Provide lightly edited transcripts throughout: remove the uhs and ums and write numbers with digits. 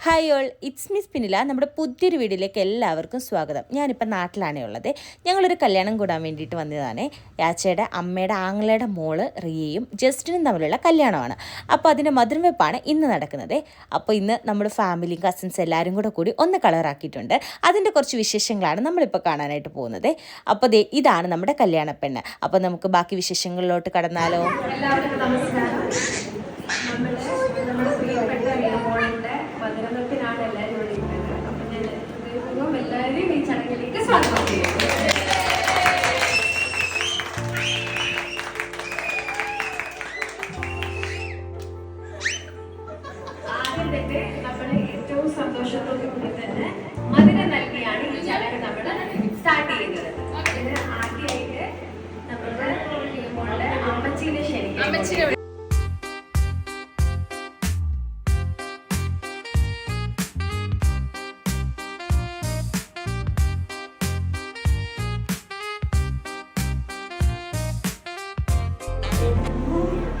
Hi all, it's miss പിന്നില. നമ്മുടെ പുതിയൊരു വീഡിയോയിലേക്ക് എല്ലാവർക്കും സ്വാഗതം. ഞാനിപ്പോൾ നാട്ടിലാണേ ഉള്ളത്. ഞങ്ങളൊരു കല്യാണം കൂടാൻ വേണ്ടിയിട്ട് വന്നതാണ്. യാച്ചയുടെ അമ്മയുടെ ആങ്ങളയുടെ മോള് റിയയും ജസ്റ്റിനും തമ്മിലുള്ള കല്യാണമാണ്. അപ്പോൾ അതിൻ്റെ മധുരം വെപ്പാണ് ഇന്ന് നടക്കുന്നത്. അപ്പോൾ ഇന്ന് നമ്മുടെ ഫാമിലിയും കസിൻസ് എല്ലാവരും കൂടി ഒന്ന് കളറാക്കിയിട്ടുണ്ട്. അതിൻ്റെ കുറച്ച് വിശേഷങ്ങളാണ് നമ്മളിപ്പോൾ കാണാനായിട്ട് പോകുന്നത്. അപ്പോൾ ഇതാണ് നമ്മുടെ കല്യാണ പെണ്ണ്. അപ്പോൾ നമുക്ക് ബാക്കി വിശേഷങ്ങളിലോട്ട് കടന്നാലോ. എല്ലാവർക്കും നമസ്കാരം. നമ്മുടെ പ്രിയപ്പെട്ട റിയമോളുടെ മധുരത്തിനാണ് എല്ലാവരും വിളിക്കുന്നത്. അപ്പം ഞാൻ ഹൃദയപൂർവ്വം എല്ലാവരെയും ഈ ചടങ്ങിലേക്ക് സ്വാഗതം ചെയ്യുന്നു. ആദ്യം തന്നെ നമ്മൾ ഏറ്റവും സന്തോഷത്തോടു കൂടി തന്നെ മധുരം നൽകിയാണ് ഈ ചടങ്ങ് നമ്മൾ സ്റ്റാർട്ട് ചെയ്യുന്നത്. അതിന് ആദ്യമായിട്ട് നമ്മുടെ റിയമോളുടെ അമ്മച്ചീനെ ക്ഷണിക്കും.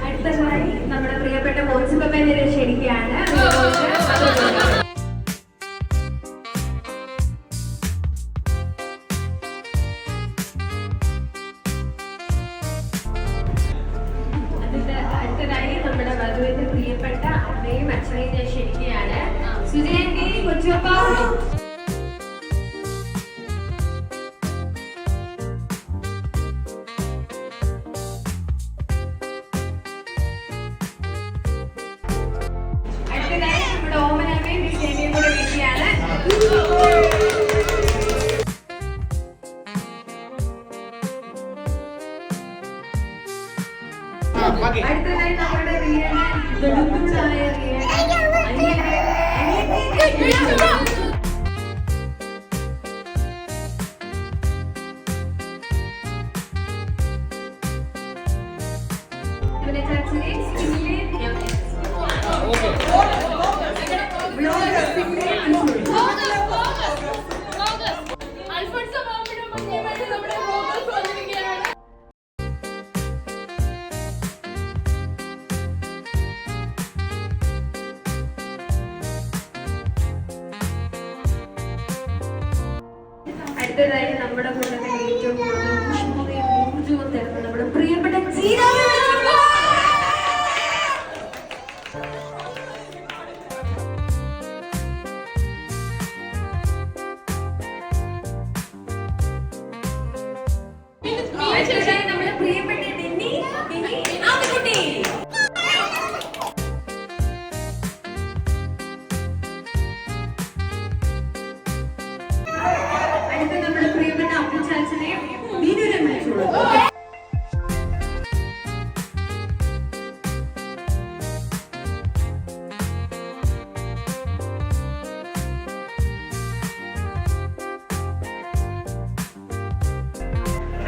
അടുത്തതായി നമ്മുടെ പ്രിയപ്പെട്ട മോൻസിപ്പനെ ക്ഷണിക്കുകയാണ്. അടുത്തതായി നമ്മുടെ വധുവിന്റെ പ്രിയപ്പെട്ട അമ്മയും അച്ഛനെയും ഞാൻ ക്ഷണിക്കുകയാണ്. സുജയന്തി കൊച്ചുപ്പ. നമ്മുടെ ഓമനമ്മയും വിജയനെയും കൂടെ വിളിക്കുകയാണ്. അടുത്തതായി നമ്മുടെ റിയനെ വെളുത്തുള്ളായ അടുത്തതായി നമ്മുടെ കൂട്ടത്തിൽ ഏറ്റവും കൂടുതൽ ഊഷ്മതയും ഊർജ്ജവും തരുന്ന നമ്മുടെ പ്രിയപ്പെട്ട നമ്മുടെ പ്രിയപ്പെട്ട ആദ്യകുട്ടി. അടുത്ത നമ്മുടെ പ്രിയപ്പെട്ട അപ്പുചാച്ചനെ വീഡിയോയിലെ വിളിച്ചോളൂ.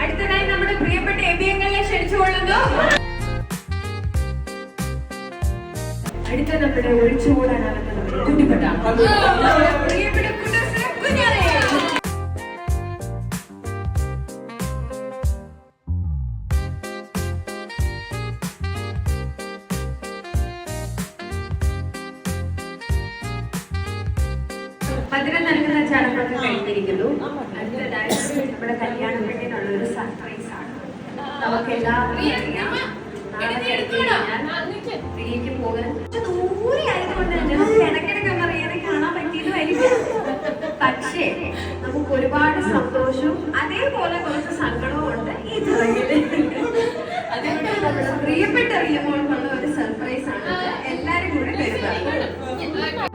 അടുത്തതായി നമ്മുടെ പ്രിയപ്പെട്ട എബിയങ്ങളെ ക്ഷണിച്ചുകൊള്ളുന്നു. അടുത്ത നമ്മുടെ ഒഴിച്ചുകൂടാനാണ് കുട്ടിപ്പെട്ടാണ് പ്രിയപ്പെട്ട കുഞ്ഞാറേ. മധുരം നൽകുന്ന ചടങ്ങൊക്കെ കഴിഞ്ഞിരിക്കുന്നു. അടുത്തതായി നമ്മുടെ കല്യാണ പെണ്ണിനുള്ള ഒരു സർപ്രൈസ് ആണ്. നമുക്ക് എല്ലാവർക്കും അറിയാം, പ്രിയക്ക് പോകാൻ ദൂരെ ആയതുകൊണ്ട് നമുക്ക് ഇടയ്ക്കിടയ്ക്ക് റിയനെ കാണാൻ പറ്റിയതുമായിരിക്കും. പക്ഷേ നമുക്ക് ഒരുപാട് സന്തോഷവും അതേപോലെ കുറച്ച് സങ്കടവും ഉണ്ട് ഈ ചടങ്ങില്. അതുകൊണ്ട് നമ്മുടെ പ്രിയപ്പെട്ട റിയമോൾക്കുള്ള ഒരു സർപ്രൈസ് ആണ്. എല്ലാരും കൂടെ കരുതാം.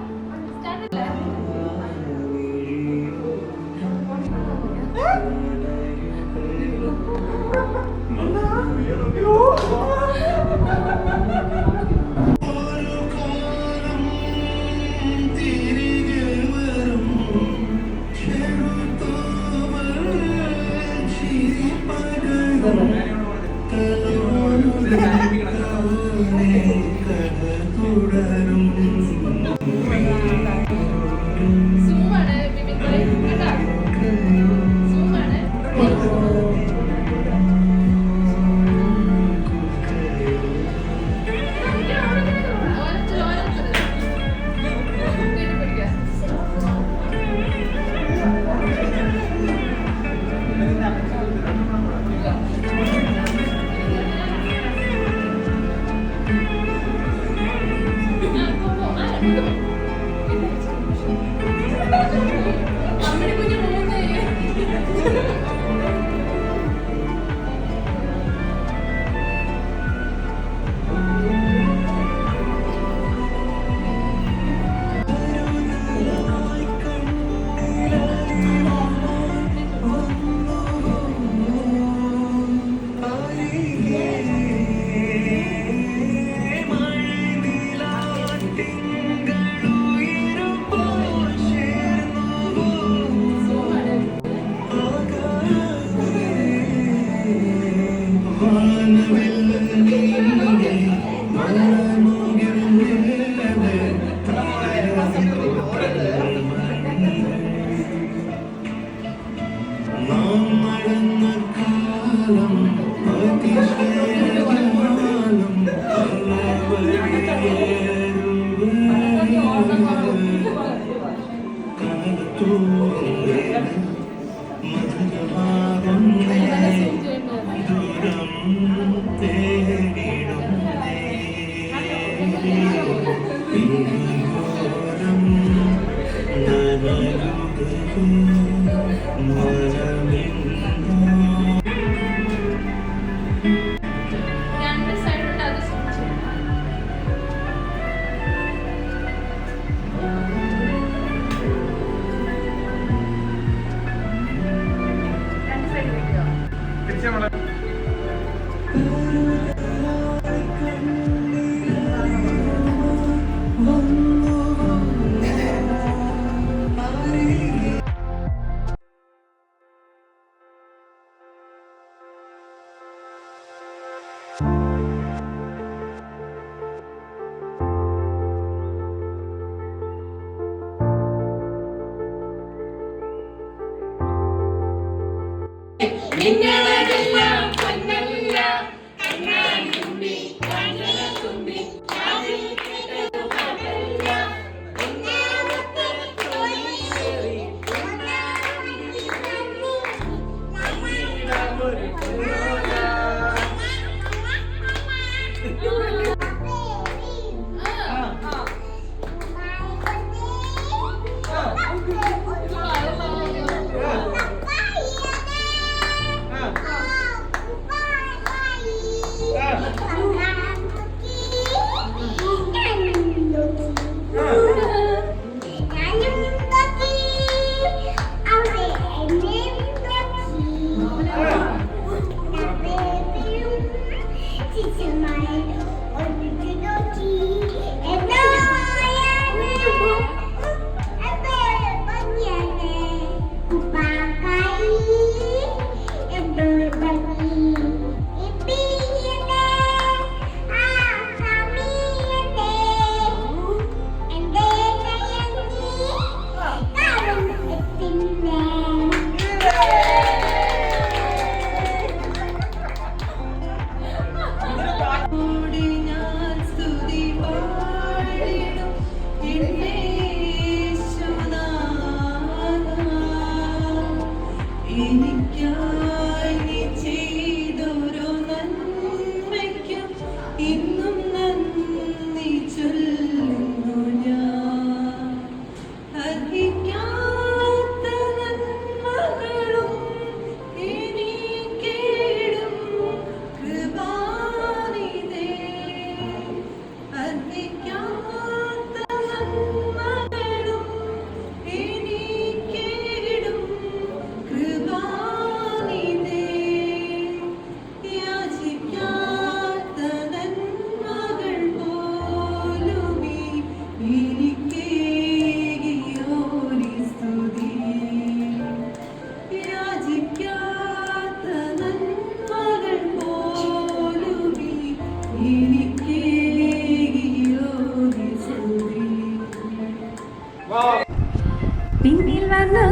പിന്നിൽ വന്നു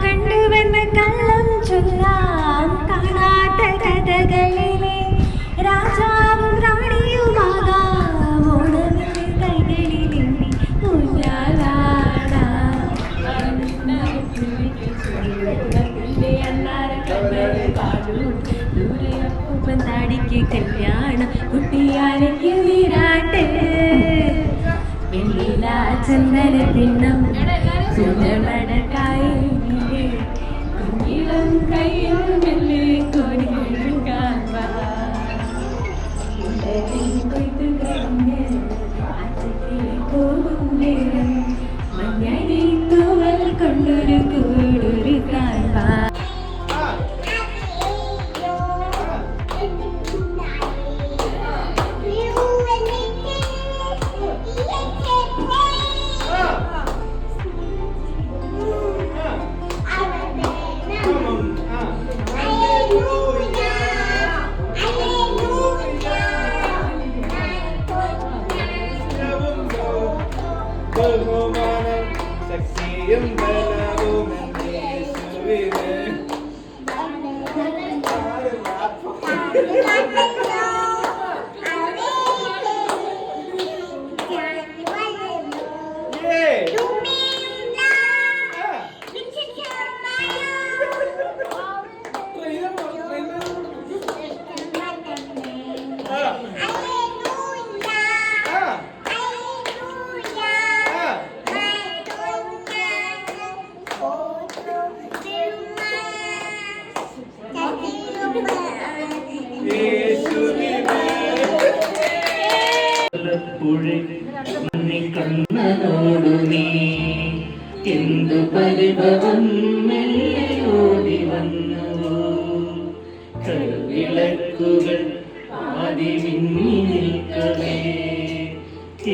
കണ്ടുവെന്ന് കള്ളം ചൊല്ലാം കാണാത്ത കഥകളിലെ രാജാവും റാണിയുമാകാം ഓണമിന്റെ കൈകളിൽ എണ്ണി ദൂരെയപ്പൂപ്പന്താടിക്ക് കല്യാണം കുട്ടിയാലേക്ക് നീരാട്ട് വെള്ളില ചന്ദനത്തിന്നം സുന്ദരമടക്കായി കുഞ്ഞിളം കയ്യിൽ മെല്ലെ കൊടിക്കാൻ കൊയ്ത്തു കഴിഞ്ഞ് അച്ഛത്തിലെ പോകും നേരം മഞ്ഞടി തൂവൽ കൊണ്ടൊരു കൂടൊരു കാൽപ്പാ ബഹുമാനം ശക്തിയും ബലവും യേശുവിന്. കണ്ണനോടു നീ എന്തു പരിഭവം മെല്ലെ വന്നുവോ കൽവിളക്കുകൾ ആദി മിന്നി നിൽക്കവേ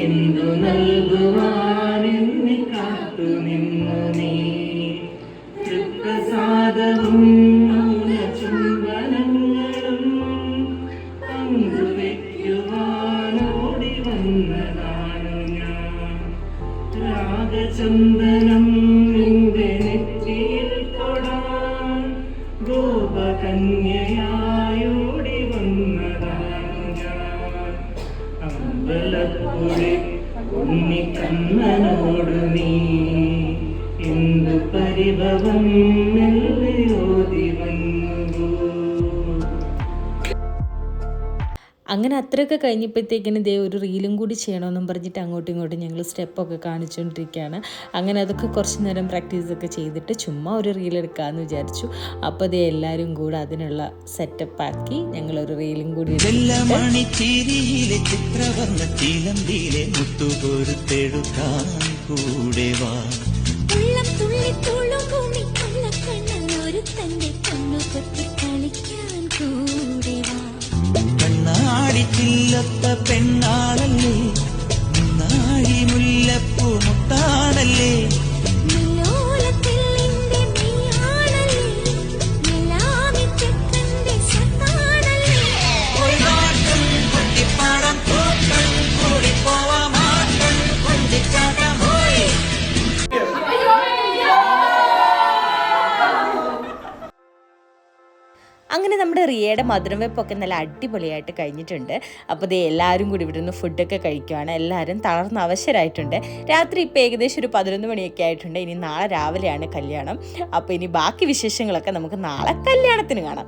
എന്തു നൽകുവാനെന്നെ കാത്തു നിന്നു നീ തൃപ്രസാദവും ചുംബനങ്ങളും പങ്കുവെക്കുവാനോടി വന്നതാണു ഞാൻ രാഗചന്ദനം നിന്റെ നെറ്റിയിൽ തൊടാൻ ഗോപകന്യയായോടി വന്നതാണു ഞാൻ അമ്പലപ്പുഴ ഉണ്ണിക്കണ്ണനോട് നീ എന്തു പരിഭവം മെല്ലയോതി വന്നുവോ. അങ്ങനെ അത്രയൊക്കെ കഴിഞ്ഞപ്പോഴത്തേക്കിന് ദേ ഒരു റീലും കൂടി ചെയ്യണമെന്നും പറഞ്ഞിട്ട് അങ്ങോട്ടും ഇങ്ങോട്ടും ഞങ്ങൾ സ്റ്റെപ്പൊക്കെ കാണിച്ചുകൊണ്ടിരിക്കുകയാണ്. അങ്ങനെ അതൊക്കെ കുറച്ച് നേരം പ്രാക്ടീസൊക്കെ ചെയ്തിട്ട് ചുമ്മാ ഒരു റീൽ എടുക്കാമെന്ന് വിചാരിച്ചു. അപ്പോൾ ദേ എല്ലാവരും കൂടെ അതിനുള്ള സെറ്റപ്പാക്കി ഞങ്ങളൊരു റീലും കൂടി വെള്ളമണിച്ചിരിയിലെ ചിത്രവർണ്ണത്തിലമ്പിലെ മുത്തുകൊരുത്തെടുക്കാൻ കൂടെ വാ ഉള്ളം തുള്ളി തുളുമ്പുമി കള്ളക്കണ്ണനൊരു തന്റെ കണ്ണു തൊട്ട് കളിക്കാൻ കൂടെ വാ കണ്ണാടിച്ചില്ലത്ത പെണ്ണാളല്ലേ നാഴി മുല്ലപ്പൂ മുത്താണല്ലേ നിലോലത്തിൽ നിന്റെ മെയ്യാണല്ലേ നിലാവിച്ചക്കന്റെ സത്താണല്ലേ ഒരു നാട്ടും കുട്ടിപ്പാടം തോട്ടം കൂടിപ്പോവാ മാട്ടം കൊഞ്ചിച്ചാട്ടം പോയി. അങ്ങനെ നമ്മുടെ റിയയുടെ മധുരം വെപ്പൊക്കെ നല്ല അടിപൊളിയായിട്ട് കഴിഞ്ഞിട്ടുണ്ട്. അപ്പോൾ ദേ എല്ലാവരും കൂടി ഇവിടെ നിന്ന് ഫുഡൊക്കെ കഴിക്കുകയാണ്. എല്ലാവരും തളർന്ന് അവശരായിട്ടുണ്ട്. രാത്രി ഇപ്പോൾ ഏകദേശം ഒരു 11 മണിയൊക്കെ ആയിട്ടുണ്ട്. ഇനി നാളെ രാവിലെയാണ് കല്യാണം. അപ്പോൾ ഇനി ബാക്കി വിശേഷങ്ങളൊക്കെ നമുക്ക് നാളെ കല്യാണത്തിന് കാണാം.